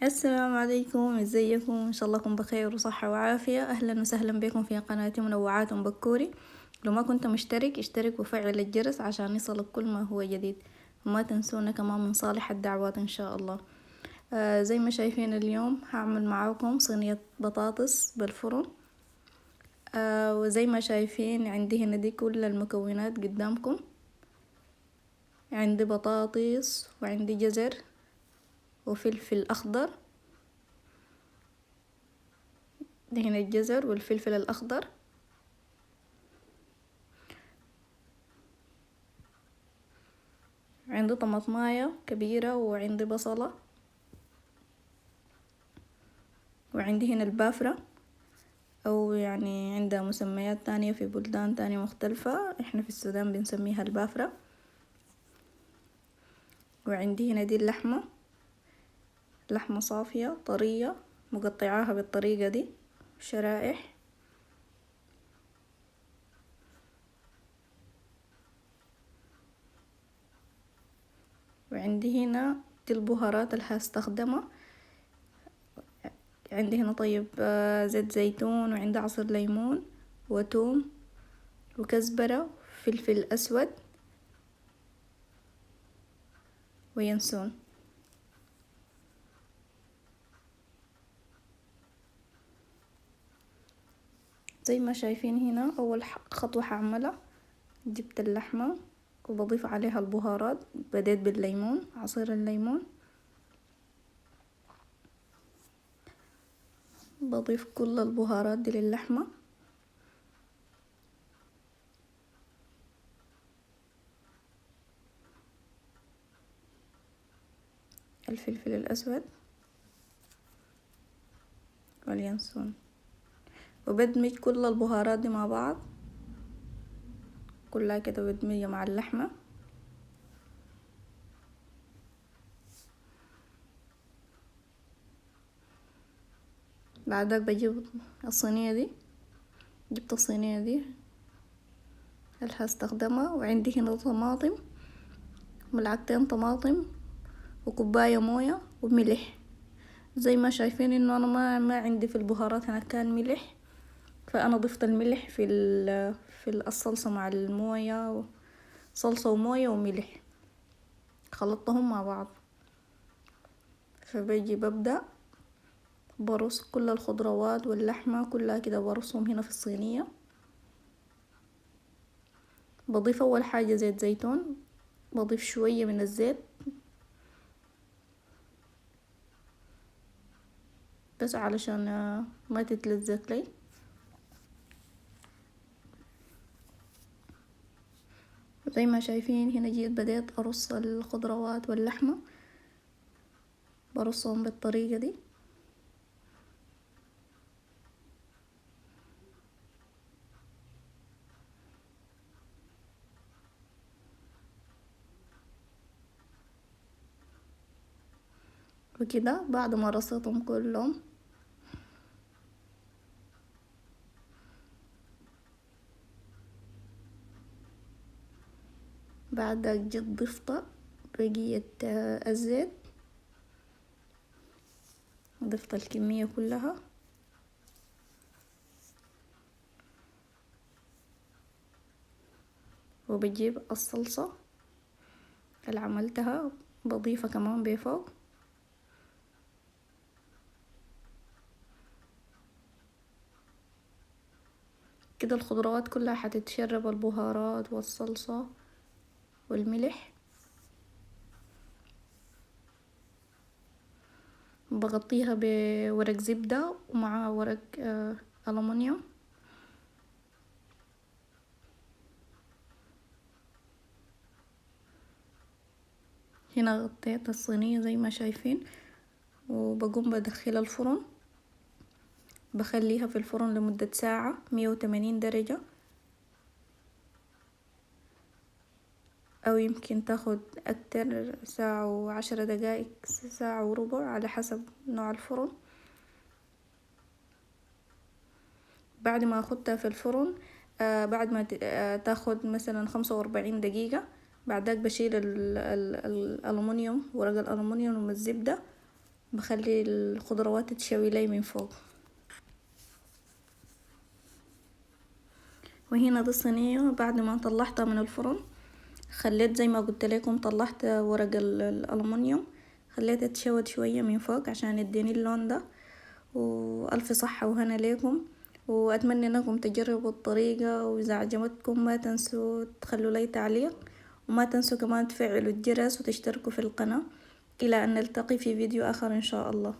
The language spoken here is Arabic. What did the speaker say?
السلام عليكم، ازيكم؟ ان شاء الله كنتم بخير وصحة وعافية. اهلا وسهلا بكم في قناتي منوعات بكوري. لو ما كنت مشترك اشترك وفعل الجرس عشان يصلك كل ما هو جديد، وما تنسونا كمان من صالح الدعوات ان شاء الله. زي ما شايفين اليوم هعمل معاكم صينية بطاطس بالفرن. وزي ما شايفين عندي هنا دي كل المكونات قدامكم. عندي بطاطس وعندي جزر وفلفل اخضر. ده هنا الجزر والفلفل الاخضر. عندي طماطماية كبيرة وعندي بصلة، وعندي هنا البافرة، أو يعني عندها مسميات تانية في بلدان تانية مختلفة، احنا في السودان بنسميها البافرة. وعندي هنا دي اللحمة، لحمة صافية طرية مقطعاها بالطريقة دي شرائح. وعندي هنا دي البهارات اللي هستخدمها. عندي هنا طيب زيت زيتون، وعندي عصير ليمون وتوم وكزبرة وفلفل أسود وينسون. زي ما شايفين هنا أول خطوة هعملها، جبت اللحمة وبضيف عليها البهارات. بديت بالليمون، عصير الليمون، بضيف كل البهارات دي للحمة. الفلفل الأسود واليانسون، وبدمج كل البهارات دي مع بعض كلها كده، بدمجها مع اللحمة. بعدك بجيب الصينية دي، جبت الصينية دي اللي هستخدمها، وعندي هنا طماطم، ملعقتين طماطم وكوباية موية وملح. زي ما شايفين انه انا ما عندي في البهارات هنا كان ملح، فانا ضفت الملح في الصلصة مع الموية، صلصة وموية وملح خلطتهم مع بعض. فبيجي ببدأ برص كل الخضروات واللحمة كلها كده، برصهم هنا في الصينية. بضيف اول حاجة زيت زيتون، بضيف شوية من الزيت بس علشان ما تتلزق لي. زي ما شايفين هنا جيت بديت ارص الخضروات واللحمة، برصهم بالطريقة دي. وكده بعد ما رصيتهم كلهم، بعد جيت ضفت بقية الزيت، ضفت الكمية كلها. وبجيب الصلصة اللي عملتها بضيفها كمان بفوق. كده الخضروات كلها حتتشرب البهارات والصلصة والملح. بغطيها بورق زبدة ومع ورق ألمنيوم. هنا غطيت الصينية زي ما شايفين، وبقوم بدخلها الفرن، بخليها في الفرن لمدة ساعة 180 درجة، أو يمكن تاخد أكتر، ساعة وعشر دقائق، ساعة وربع على حسب نوع الفرن. بعد ما أخدها في الفرن بعد ما تاخد مثلا 45 دقيقة، بعدك بشيل الألمنيوم، ورق الألمنيوم والزبدة، بخلي الخضروات تشوي لي من فوق. وهنا دي الصينية بعد ما طلعتها من الفرن، خليت زي ما قلت لكم، طلعت ورق الألمنيوم، خليتها تشوت شوية من فوق عشان يديني اللون ده. وألف صحة وهنا ليكم، وأتمنى أنكم تجربوا الطريقة، وإذا عجبتكم ما تنسوا تخلوا لي تعليق، وما تنسوا كمان تفعلوا الجرس وتشتركوا في القناة. إلى أن نلتقي في فيديو آخر إن شاء الله.